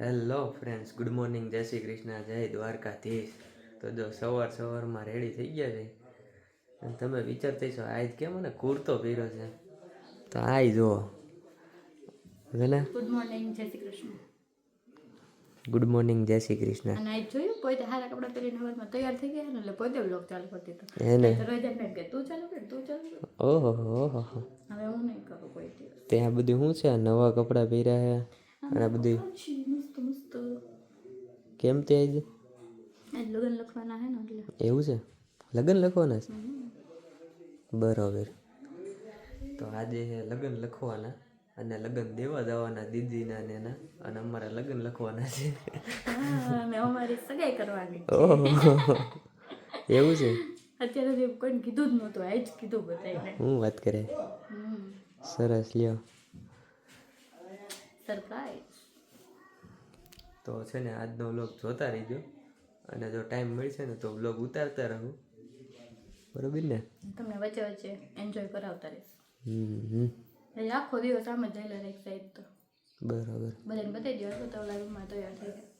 Hello friends, good morning, જય શ્રી કૃષ્ણ, જય દ્વારકાધીશ. તો જો સવારમાં રેડી થઈ ગયા છે અને તમે વિચારતા છો આજ કેમ મને કુર્તો પહેર્યો છે, તો આય જુઓ ને. ગુડ મોર્નિંગ, જય શ્રી કૃષ્ણ. ગુડ મોર્નિંગ, જય શ્રી કૃષ્ણ. અને આજ જોયું પોતે હારા કપડાં પહેરીને હવારમાં તૈયાર થઈ ગયા ને એટલે પોતે વ્લોગ ચાલુ કરતી તો એને રોજ એમને કે તું ચાલુ કર. ઓહો ઓહો, હવે હું નહીં કરું કોઈ દિવસ. ત્યાં બધું શું છે, નવા કપડાં પહેર્યા છે અને બધું મસ્ત મસ્ત. કેમ તે આજ લગ્ન લખવાના હે ને એટલે એવું છે, લગ્ન લખવાના છે, બરાબર. તો આજે લગ્ન લખવાના અને લગ્ન દેવા જવાના દીદીના ને એના, અને અમારા લગ્ન લખવાના છે. અને અમારી સગાઈ કરવાની ઓહો, એવું છે. અત્યારે સુધી કોઈને કીધું જ નહોતું, આજ કીધું બધાને. હું વાત કરે, સરસ લ્યો. સરપ્રાઈઝ. તો છે ને આજનો વ્લોગ જોતા રહીજો, અને જો ટાઈમ મળશે ને તો વ્લોગ ઉતારતા રહું, બરોબર ને. તમને વચ્ચે વચ્ચે એન્જોય કરાવતા રહીશ. હમ, આખો દિવસ આમ જ જઈને એક સાઈડ તો બરાબર. બધાને બતાવી દો તો લાઈવમાં તૈયાર થઈ જાય.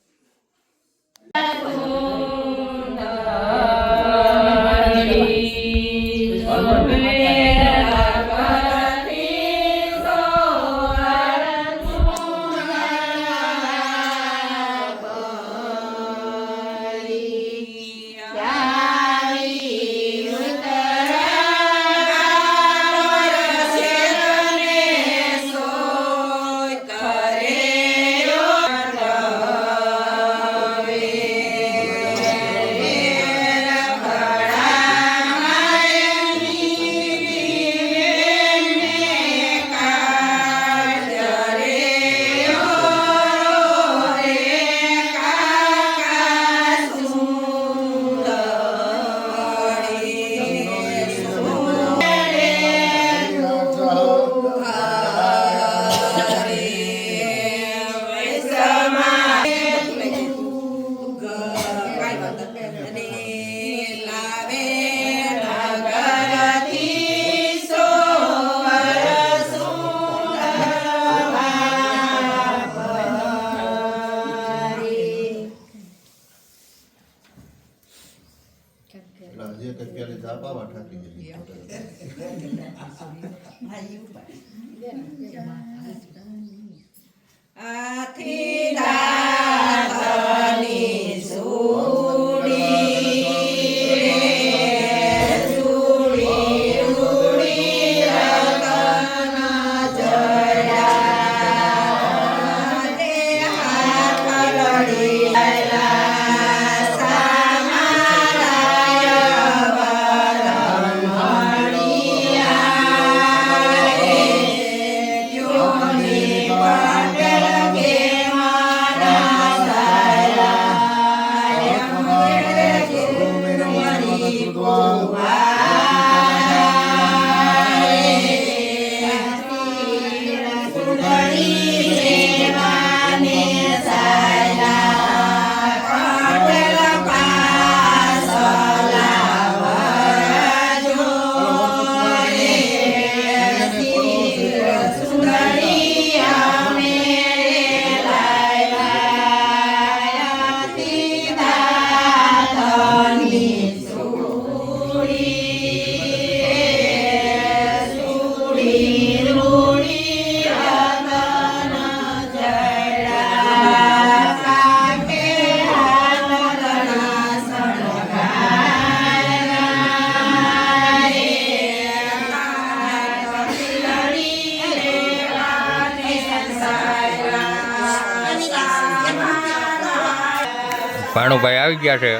ભાણુભાઈ આવી ગયા છે.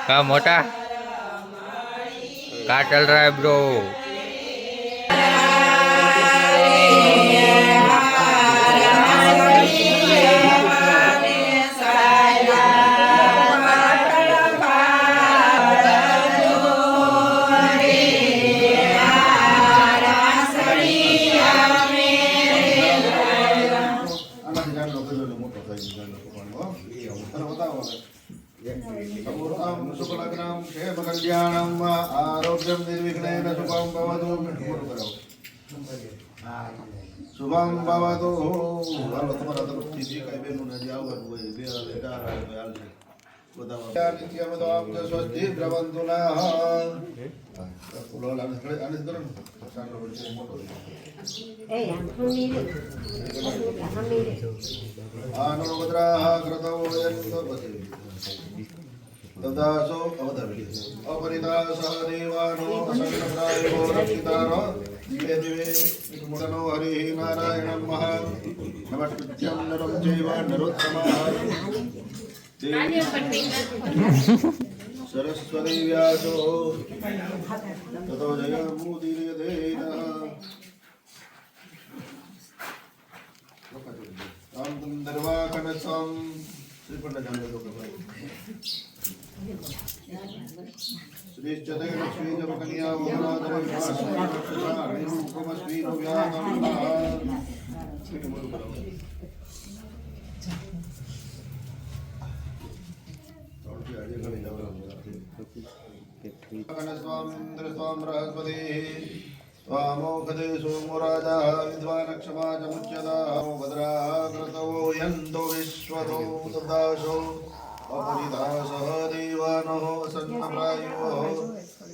કા મોટા કા ચલ રહા હે બ્રો? કલ્યાણમ આરોગ્યમ નિર્વિઘ્નેન શુભમ ભવતુ. શુભમ ભવતુ હાલો તમારા તરફથી જે કાંઈ બહેનોને જે આવવાનું હોય બે આવે ચાર આવે ભાઈ હાલશે બધા નિત્યમતો આપજો સ્વસ્તિ ભ્રવંતુ નઃ ફૂલો આને કરો ને સાંડો પડશે મોટો આનો ભદ્રાહ કૃતૌ યંતો પતિ તદાસો અવધાવી અપરિદાસઃ દેવાનો અસન્નપ્રાયો રક્ષિતારો દિવે દિવે મુદનો હરિ નારાયણં મહા નમસ્કૃત્યં નરં ચૈવ નરોત્તમઃ સરસ્વતી વ્યાસો તતો જયમુદીરયેન રામ ગંધર્વાકનસં શ્રીપંડ જાણે તો શ્રીશ્ચતે લક્ષ્મી જપકન્યા મોહનાદરે વાસુદેવ ઉપમસ્મી વ્યાનમઃ સ્વામિન્દ્ર સ્વામ બૃહસ્પતિ स्वामोखदे सोमो राजाः विद्वानक्षमा च मुच्यताः भद्राः कृतवो यन्तो विश्वतो तदाशो अपरिदासः देवानः सन्नप्रायो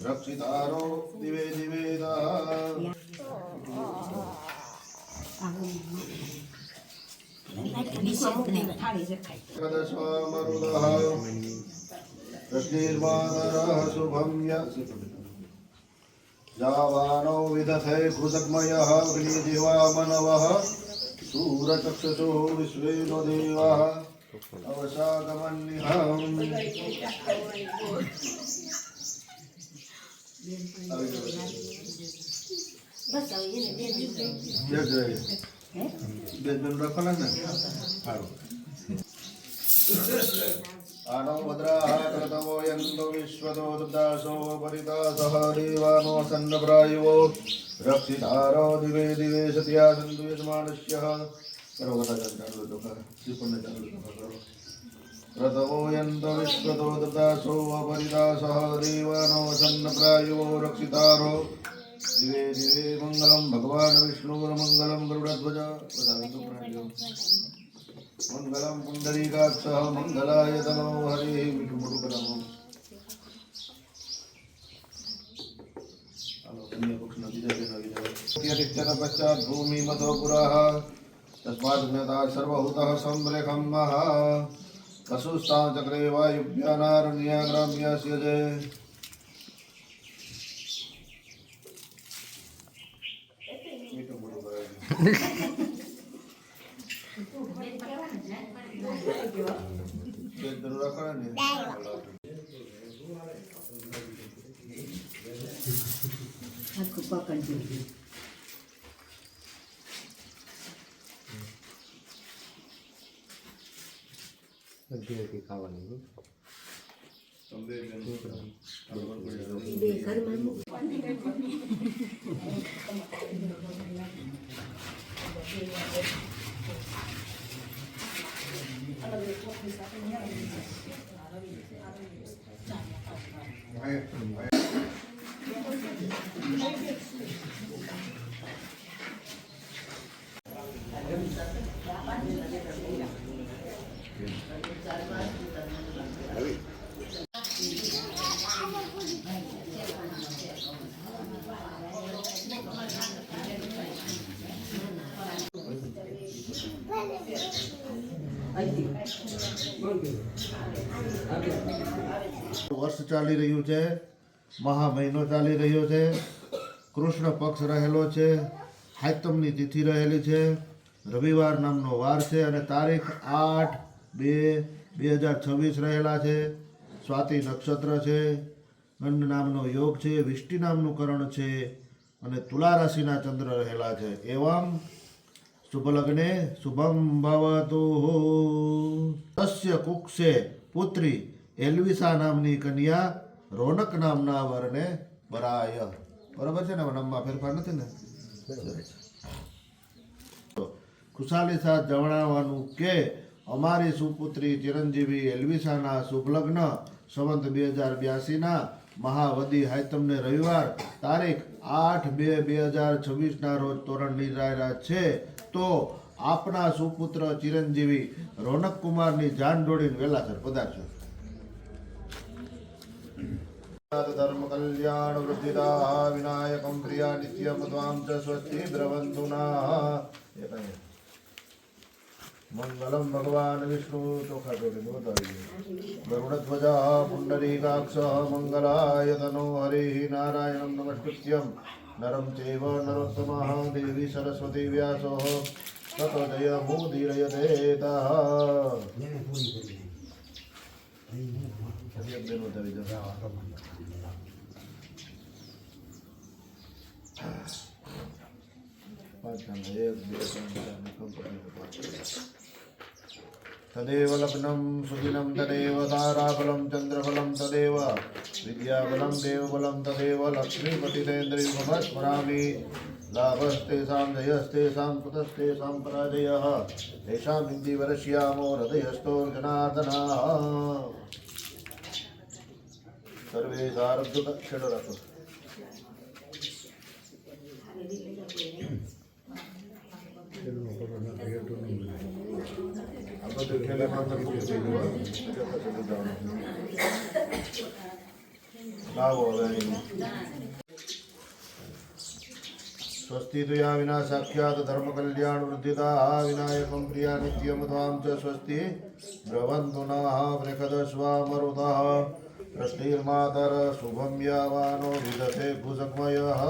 रक्षितारो दिवे दिवेदः कदस्वामरुदः रश्मिर्वानरः शुभं जावानो विदथे कृतग्मयः अग्निदेवामनवः सूरचक्षुषो विश्वेनो देवाः अवसागमन्निहम् आनो भद्राः कृतवो यन्तो विश्वतो तदासो परितासः देवानो सन्नप्रायो रक्षितारो दिवे दिवे सत्या सन्तु यजमानस्यः कृतवो यन्तो विश्वतो तदासो परितासः देवानो सन्नप्रायो रक्षितारो दिवे दिवे मङ्गलं भगवान् विष्णुर्मङ्गलं गरुडध्वज मंगलम पुंडरीकाक्षः मंगलाय तनो हरिः विष्णुमुरुकनमो पश्चात भूमि मतो पुरः तस्मात् ज्ञाता सर्वभूतः संरेखं महा वसुस्तां चक्रे वायुभ्यानारण्याग्राम्यस्य जय Aku pakai dulu. Lagi kawan ini. વર્ષ ચાલી રહ્યું છે, મહા મહિનો ચાલી રહ્યો છે, કૃષ્ણ પક્ષ રહેલો છે, હાયતમની તિથિ રહેલી છે, રવિવાર નામનો વાર છે અને તારીખ 8/2/2026 રહેલા છે. સ્વાતિ નક્ષત્ર છે, ગંડ નામનો યોગ છે, વિષ્ટિ નામનું કરણ છે અને તુલા રાશિના ચંદ્ર રહેલા છે. એવમ શુભ લગ્ને શુભમ ભવતુ. તસ્ય કુક્ષે પુત્રી એલ્વિસા નામની કન્યા રોનક નામના વરને વરાય. બરાબર છે ને? નામમાં ફેરફાર નથી ને? ખુશાલી સાથ જણાવવાનું કે અમારી સુપુત્રી ચિરંજીવી એલ્વિસાના શુભ લગ્ન સંવંત 2082 ના મહાવદી હાયતમને રવિવાર તારીખ 8/2/2026 રોજ તોરણની જાહેરાત છે. તો આપના સુપુત્ર ચિરંજીવી રોનક કુમારની જાન જોડીને વેલાસર પધારજો. ધર્મ કલ્યાણ વૃદ્ધિદા વિનાયકમ પ્રિયા નિત્યમ ત્વામ ચ સ્વસ્તિ દ્રવંતુના. મંગલમ ભગવાન વિષ્ણુ ચોખા જોડી ગરુડધ્વજા પુંડરીકાક્ષ મંગલાય તનો હરિ નારાયણમ નમસ્કૃત્યમ નરમ ચૈવ નરોત્તમઃ દેવી સરસ્વતી વ્યાસો તતો જય મુદીરયતે તદેવ લગ્નમ સુદિનમ તદેવ તારાબલમ ચંદ્રબલમ તદેવ વિદ્યાબલમ દેવબલમ તદેવ લક્ષ્મીપતિતેન્દ્રિયમ સ્મરામિ. લાભસ્તેષાં જયસ્તેષાં કૃતસ્તેષાં પરાજયઃ તેષાં ઇન્દિવરશ્યામો હૃદયસ્થોર્જનાર્દનાઃ. સર્વે સારબ્ધ ક્ષેત્ર રાખો. સ્વસ્તિ તુયા વિના સાક્ષાત ધર્મ કલ્યાણ વૃદ્ધિતા વિનાયકમ પ્રિયા નિત્યમ ત્વામ ચ સ્વસ્તિ બ્રવંતુ નઃ વૃષદસ્વામરુતઃ પ્રશ્નિર્માતર શુભમ યાવાનો વિદતે ભુજગ્મયઃ.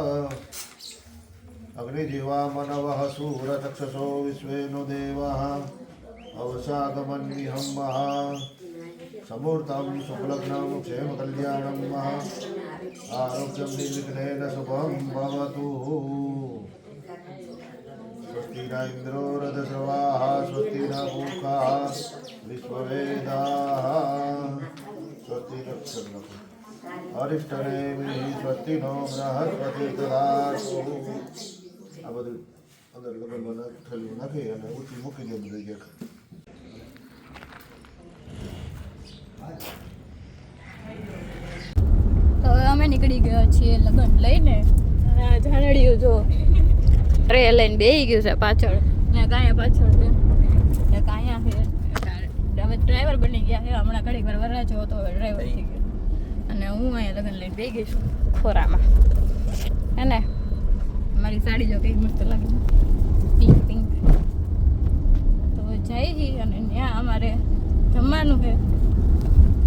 અગ્નિજીવા મનવઃ સૂરચક્ષસો વિશ્વેનો દેવઃ અવસાગમન્વિહમ સમૂર્તમ શુક્લગ્નમ ક્ષેમ કલ્યાણમ આરોગ્યમ નિર્વિઘ્નેન શુભમ ભવતુ. સ્વસ્તિ ન ઇન્દ્રો રથસ્રવાઃ સ્વસ્તિ ન પૂષા વિશ્વવેદાઃ સ્વસ્તિ અરિષ્ટનેમિ સ્વસ્તિ નો બૃહસ્પતિ દદાતુ. આ બધું અંદર લગ્નમાં થેલું નાખી અને ઊંચી મૂકી દે બધી જગ્યા. તો હવે અમે નીકળી ગયા છીએ લગ્ન લઈને. જાનડિયું જો ટ્રે લઈને બેસી ગયું છે પાછળ ને કાંઈ પાછળ છે ને કાંયા છે. હવે ડ્રાઈવર બની ગયા છે. હમણાં ઘડી વાર વરાજો હતો હવે ડ્રાઈવર થઈ ગયો અને હું અહીંયા લગ્ન લઈને બેસી ગઈ છું ખોરામાં. હે ને મારી સાડી જો કઈ મસ્ત લાગે પિંક પિંક. તો જઈ જઈ અને ત્યાં અમારે જમવાનું છે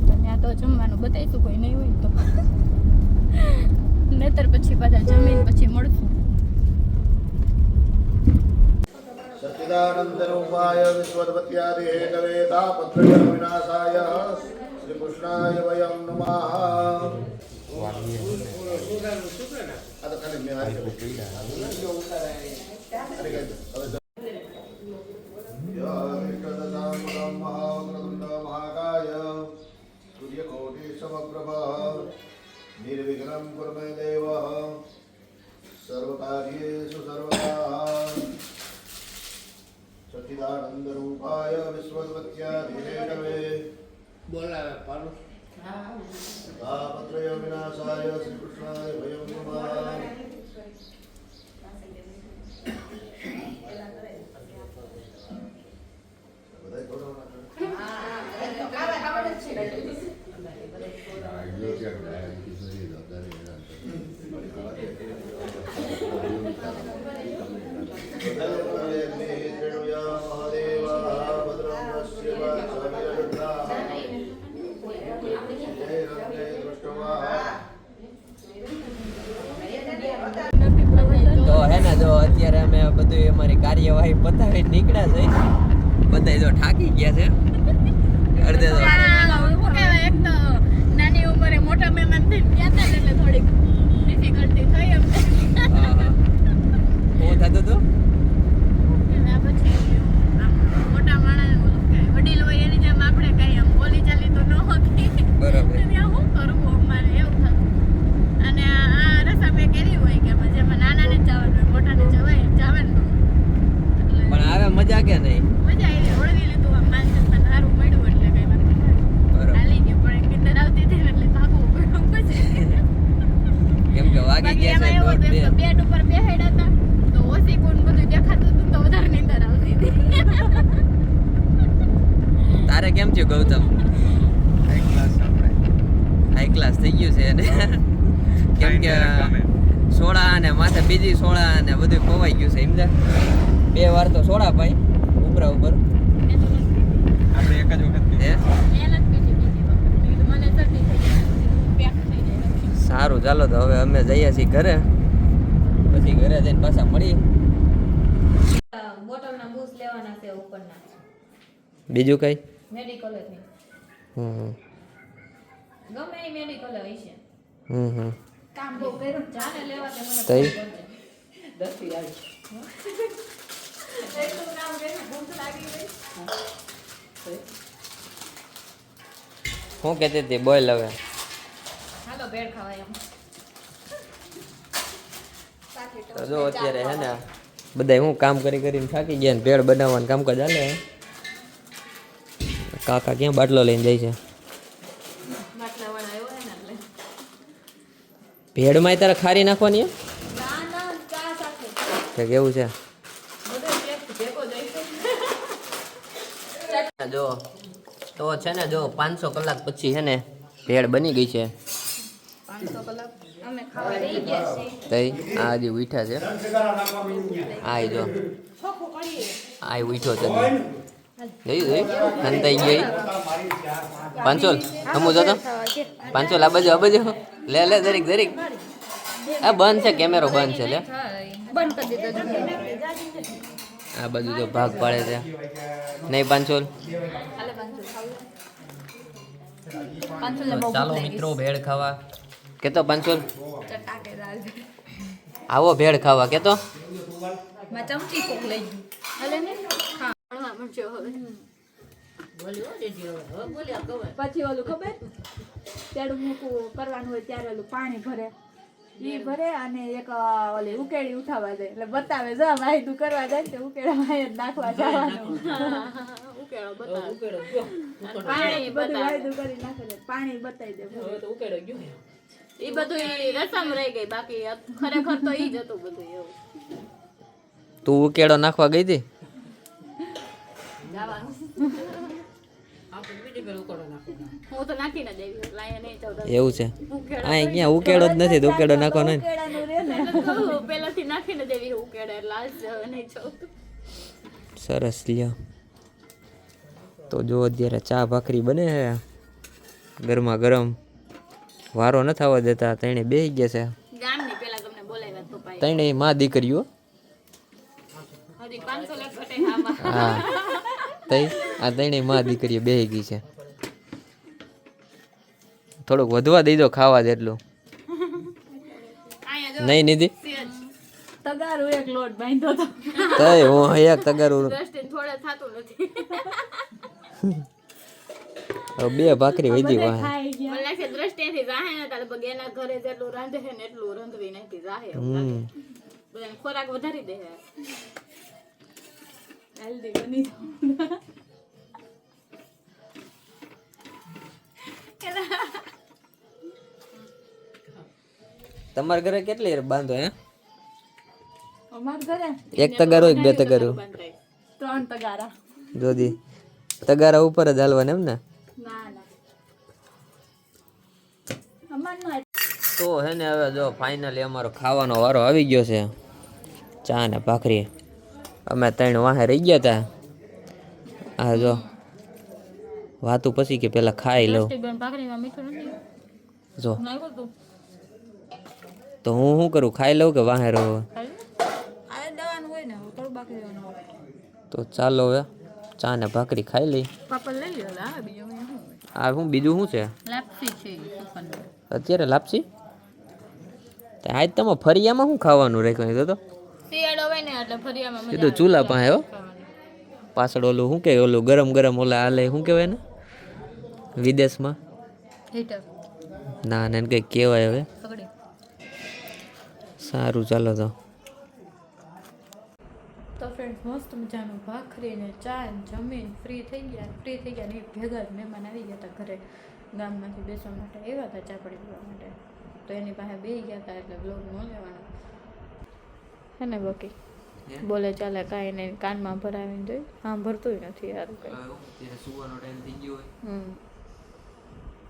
તો ત્યાં તો જમવાનું બતાવીશું કોઈ નહીં હોય તો નહીતર પછી પાછા જમીન પછી મળશું. સચ્ચિદાનંદ રૂપાય વિશ્વોત્પત્યાદિ હેતવે તાપત્રય વિનાશાય શ્રી કૃષ્ણાય વયમ નમઃ. निर्विघ्नं कुरु मे देव सर्वकार्येषु सर्वदा. सच्चिदानंद रूपाय विश्वोत्पत्यादिहेतवे तापत्रय विनाशाय श्री कृष्णाय वयं नमः. તો હે ને જો અત્યારે અમે બધું અમારી કાર્યવાહી પતાવી નીકળ્યા છે. બધા જો થાકી ગયા છે અડધે તો. એક તો નાની ઉંમરે મોટા મહેમાન થઈ ગયા હતા એટલે થોડીક ડિફિકલ્ટી થઈ અમને. શું થતું હતું? એના પછી મોટા માણસ વડીલ હોય એની જેમ આપણે કઈ આમ બોલી ચાલી તો ન હોતી. બરાબર. ત્યાં શું કરવું અમારે એવું થતું. અને આ રસા મેં કેવી હોય કે જેમાં નાનાને જ જવાનું હોય મોટાને જવાય જવાનું પણ આવે મજા કે નહીં? મજા આવી ઓળવી લીધું આમ માન સન્માન સારું મળ્યું એટલે કઈ વાત બરાબર. હાલી ગયું પણ એક અંદર આવતી હતી ને એટલે ભાગવું પડ્યું પછી કેમ કે વાગી ગયા છે બાકી એમાં એવું ગયું ગૌતમ? હાઈ ક્લાસ થઈ ગયું છે એને કેમ કે સોડા અને માથે બીજી સોડા અને બધું ખોવાઈ ગયું છે સમજા. 2 વાર તો સોડા પાઈ ઉપરા ઉપર આપણે એક જ વખત હે. સારું ચાલો તો હવે અમે જઈએ છીએ ઘરે, પછી ઘરે જઈને પાછા મળીએ. બોટલના બૂસ લેવાના છે ઉપરના બીજું કઈ? મેડિકલેથી હમ ગમે એ મેડિકલ હોય છે. હમ કામ બહુ કર્યું જાને લેવા તે મને તઈ? ફોન કરજે. 10 થી આવી એટલું નામ લઈને ભૂખ લાગી ગઈ. શું કહેતી હતી બોલ હવે? હાલો ભેળ ખાવા એમ. તો જો અત્યારે હે ને બધા હું કામ કરીને થાકી ગયા ને ભેળ બનાવવાનું કામકાજ હાલે. કાકા ક્યાં બાટલો લઈને જાય છે? બાટલાવાળા આવ્યો હે ને એટલે ભેળમાં તારે ખારી નાખવાની ના ના ચા સાથે છે કેવું છે? બધો ટેસ્ટ ભેગો જાય છે. જો તો છે ને જો 500 કલાક પછી છે ને ભેળ બની ગઈ છે. 500 કલાક અમે ખાવા રહી ગયા છે. તઈ આ હજી ઉઠ્યા છે. આ જો આ ઉઠ્યો છે જોયું હંતાઈ ગઈ. 500 હમું જોતો 500 આ બાજુ લે દરેક આ બંધ છે, કેમેરો બંધ છે. લે બંધ કરી દીધો. આ બાજુ તો ભાગ પાડે છે નહીં 500. હાલે 500 ખાવું 500 ને બહુ ચાલો મિત્રો ભેળ ખાવા કેતો 500 ચટાકેદાર આવો ભેળ ખાવા કેતો. માં ચમચી કોક લઈ ગઈ હાલે ને ખા ભણવા મળજો હવે. પછી ઓલું ખબર તેડું મૂકવું કરવાનું હોય ત્યારે ઓલું પાણી ભરે ઈ ભરે અને એક ઓલી ઉકેડી ઉઠાવવા જાય એટલે બતાવે જો ભાઈ તું કરવા જાય તો ઉકેડા ભાઈ નાખવા જવાનું. ઉકેડો બતાવે પાણી બધું વાયદું કરી નાખે છે પાણી બતાવી દે તો ઉકેડો ગયો ઈ બધું રસમ રહી ગઈ બાકી ખરેખર તો ઈ જ હતું બધું એવું. તું ઉકેડો નાખવા ગઈ હતી? હું તો નાખી ના દેવી લાયા નહીં તો એવું છે? આ ક્યાં ઉકેડો જ નથી તો ઉકેડો નાખવાનો ને. પેલાથી નાખીને દેવી ઉકેડા એટલે આજ નહીં છો. સરસ લ્યો. તો જો અત્યારે ચા ભાખરી બને છે ગરમા ગરમ, વારો ન થવા દેતા. તણે બેસી ગયા છે. ગામની પેલા તમને બોલાવ્યા તો પાઈ તણે માં દીકરીઓ. હજી 500 લાખ ઘટે આમાં. હા તઈ આ તણે માં દીકરીઓ બેસી ગઈ છે. થોડુંક વધવા દઈ દો ખાવા જેટલું. નહીં નિધિ તગારું એક લોટ બાંધ્યો તો તઈ હું એક તગારું દ્રષ્ટિ થોડે થાતું નથી. બે ભાખરી વધી વાહ. મને લાગે દ્રષ્ટિથી જાહે ને તારે બગ એના ઘરે જેટલું રાંધે છે ને એટલું રંધવી નાખી જાહે બધાને ખોરાક વધારી દે. હેલ્ધી બની તમારા ઘરે કેટલી બાંધો હે? અમાર ઘરે એક તગારો એક બે તગારો? 3 તગારા. જોદી તગારા ઉપર જ હાલવાના એમ ને? ના ના અમાર નો તો હે ને હવે જો ફાઇનલી અમારો ખાવાનો વારો આવી ગયો છે. ચા ને ભાખરી અમે 3 વાહે રહી ગયા હતા. આ જો વાતું પછી કે પેલા ખાઈ લઉં. ભાખરીમાં મીઠું નથી જો નાખ્યું તું તો હું શું કરું, ખાઈ લઉં કે વાહે રહો? આ દવાનું હોય ને થોડું બાકી દેવાનું હોય. તો ચાલો હવે ચા ને ભાખરી ખાઈ લઈ. પાપડ લઈ લ્યો લા બીજું શું હોય? આ શું બીજું શું છે લાપસી છે સુફન અત્યારે? લાપસી? આજ તમે ફરિયામાં શું ખાવાનું રાખ્યું? તો શિયાળો હોય ને એટલે ફરિયામાં મજા કીધું ચૂલા પાસે હો પાછળ ઓલું શું કે ઓલું ગરમ ગરમ ઓલા હાલે શું કહેવાય ને વિદેશમાં? હીટર ના ને કંઈક કહેવાય હવે. સગડી. સારું ચાલો તો ફ્રેન્ડ્સ મસ્ત મજાનું ભાખરી ને ચા ને જમીન ફ્રી થઈ ગયા ને ભેગા જ મહેમાન આવી ગયા હતા ઘરે ગામમાંથી બેસવા માટે આવ્યા હતા ચા પડી પીવા માટે. તો એની પાસે બેસી ગયા હતા એટલે બ્લોગ ન લેવાનો હે ને બાકી બોલે ચાલે કાંઈ નહીં, કાનમાં ભરાવીને જોઈ આમ ભરતું નથી યાર કંઈ. ત્યારે સુવાનો ટાઈમ થઈ ગયો હોય હમ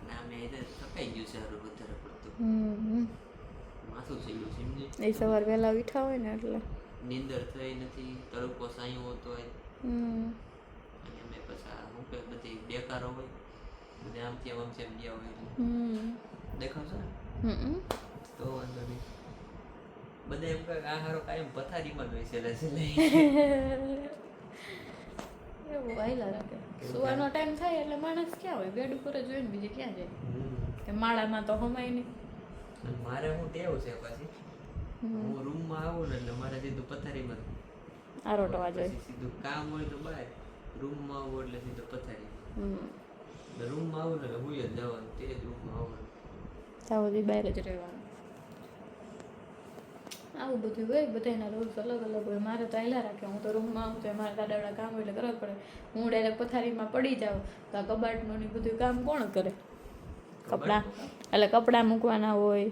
અને આમે એટલે થકાઈ ગયું છે હારું વધારે પડતું હમ માથું થઈ ગયું સમજી એ સવાર વહેલા ઉઠ્યા હોય ને એટલે નીંદર થઈ નથી તડકો સાયો હોતો હોય હમ અને અમે પછી હું કે બધી બેકારો હોય બધે આમથી આમ ગયા હોય એટલે હમ દેખાવશો ને હમ તો વાંધો નહીં બધા એમ કહે આ હારો કાયમ પથારીમાં જ બેસેલા છે એવું વાયલા રાખે. સુવાનો ટાઈમ થાય એટલે માણસ ક્યાં હોય, બેડ ઉપર જ હોય ને, બીજે ક્યાં જાય? કે માળામાં તો હમાય નહીં. અને મારે હું ટેવ છે પાછી હું રૂમમાં આવું ને એટલે મારે સીધું પથારીમાં જ. આરોટવા જોઈએ. પછી સીધું કામ હોય તો બહાર, રૂમમાં આવું એટલે સીધું પથારી. હમ એટલે રૂમમાં આવું ને એટલે હું જ જવાનું, તે જ રૂમમાં આવવાનું. ત્યાં સુધી બહાર જ રહેવાનું. આવું બધું હોય, બધાના રૂલ્સ અલગ અલગ હોય. મારે તો આયલા રાખે, હું તો રૂમમાં આવું તો મારે દાદાવાળા કામ હોય એટલે કરવા જ પડે. હું ડાયરેક્ટ પથારીમાં પડી જાઉં તો આ કબાટનું ને બધું કામ કોણ કરે? કપડાં એટલે કપડાં મૂકવાના હોય,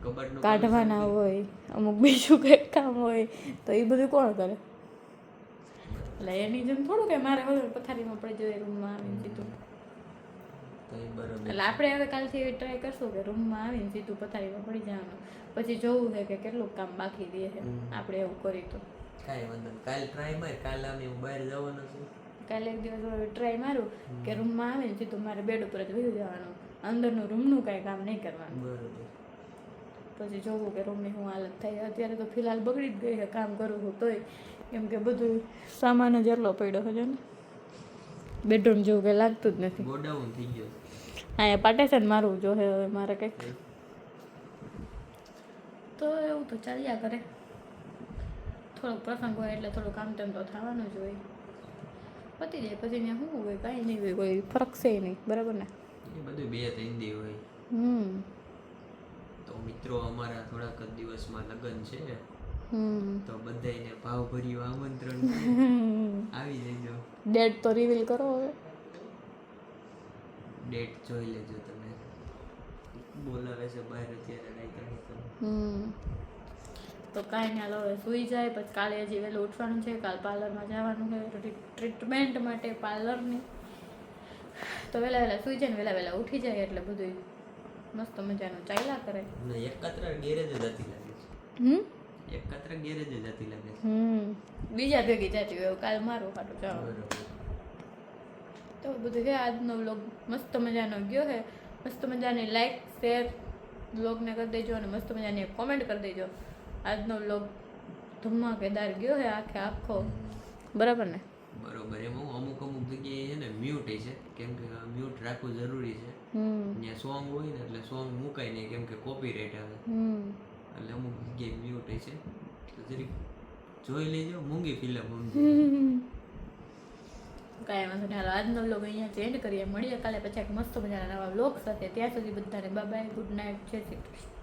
કબાટનું કાઢવાના હોય, અમુક બીજું કંઈક કામ હોય તો એ બધું કોણ કરે? એટલે એની જેમ થોડું કે મારે હવે પથારીમાં પડી જાય રૂમમાં આવીને સીધું. તો એ બરોબર. એટલે આપણે હવે કાલથી એવી ટ્રાય કરશું કે રૂમમાં આવીને સીધું પથારીમાં પડી જવાનું, પછી જોવું છે કે કેટલું કામ બાકી રહે છે. આપણે એવું કરી તો કાંઈ વાંધો નહીં, કાલ ટ્રાય માર. કાલ આમે હું બહાર જવાનો છું. કાલે એક દિવસ ટ્રાય મારું કે રૂમમાં આવીને સીધું મારે બેડ ઉપર જ વહી જવાનું, અંદરનું રૂમનું કાંઈ કામ નહીં કરવાનું. બરોબર. પછી જોવું કે રૂમની શું હાલત થાય. અત્યારે તો ફિલહાલ બગડી જ ગઈ છે, કામ કરું છું તોય, કેમ કે બધું સામાન જ એટલો પડ્યો છે ને, બેડરૂમ જેવું કંઈ લાગતું જ નથી. ગોડાઉન થઈ ગયો છે. અહીંયા પાર્ટેશન મારવું જો હવે મારે કંઈક. તો એવું તો ચાલ્યા કરે. થોડોક પ્રસંગ હોય એટલે થોડું કામ તેમ તો થવાનું જ હોય. પતી જાય પછી ત્યાં શું હોય, કાંઈ નહીં હોય, કોઈ ફરક છે નહીં. બરાબર ને? એ બધું 2-3 દી હોય. તો મિત્રો અમારા થોડાક જ દિવસમાં લગ્ન છે, તો બધાને ભાવભર્યું આમંત્રણ છે. આવી જજો. ડેટ તો રિવીલ કરો હવે. ડેટ જોઈ લેજો તમે. બોલાવે છે બહાર અત્યારે કાંઈ તો. તો કાંઈ ના લો, હવે સૂઈ જાય. પછી કાલે હજી વહેલું ઉઠવાનું છે, કાલ પાર્લરમાં જવાનું છે ટ્રીટમેન્ટ માટે પાર્લરની. તો વહેલા વહેલા સૂઈ જાય ને વહેલા વહેલા ઉઠી જાય એટલે બધું મસ્ત મજાનું ચાલ્યા કરે. ને એકત્ર ગેરેજ જ હતી લાગે છે. એકત્ર ગેરેજ જ હતી લાગે છે. બીજા ભેગી જતી હોય કાલ મારું ખાટું જાવ. બરોબર. તો બધું છે. આજનો વ્લોગ મસ્ત મજાનો ગયો છે. મસ્ત મજાની લાઈક શેર વ્લોગને કરી દેજો અને મસ્ત મજાની એક કોમેન્ટ કરી દેજો. આજનો વ્લોગ ધમાકેદાર ગયો છે આખો. બરાબર ને? બરોબર. એમાં અમુક જગ્યાએ છે ને મ્યુટ છે, કેમ કે મ્યુટ રાખવું જરૂરી છે. ત્યાં સોંગ હોય ને એટલે સોંગ મુકાય નહીં, કેમ કે કોપીરાઇટ આવે. એટલે અમુક જગ્યાએ મ્યુટ છે, તો જરીક જોઈ લેજો. મૂંગી ફિલ્મ કાંઈ વાંધો નહીં. હાલો આજનો વ્લોગ અહીંયા એન્ડ કરીએ. મળીએ કાલે પછી એક મસ્ત મજાના નવા વ્લોગ સાથે. ત્યાં સુધી બધાને બાય બાય, ગુડ નાઇટ, જય શ્રી કૃષ્ણ.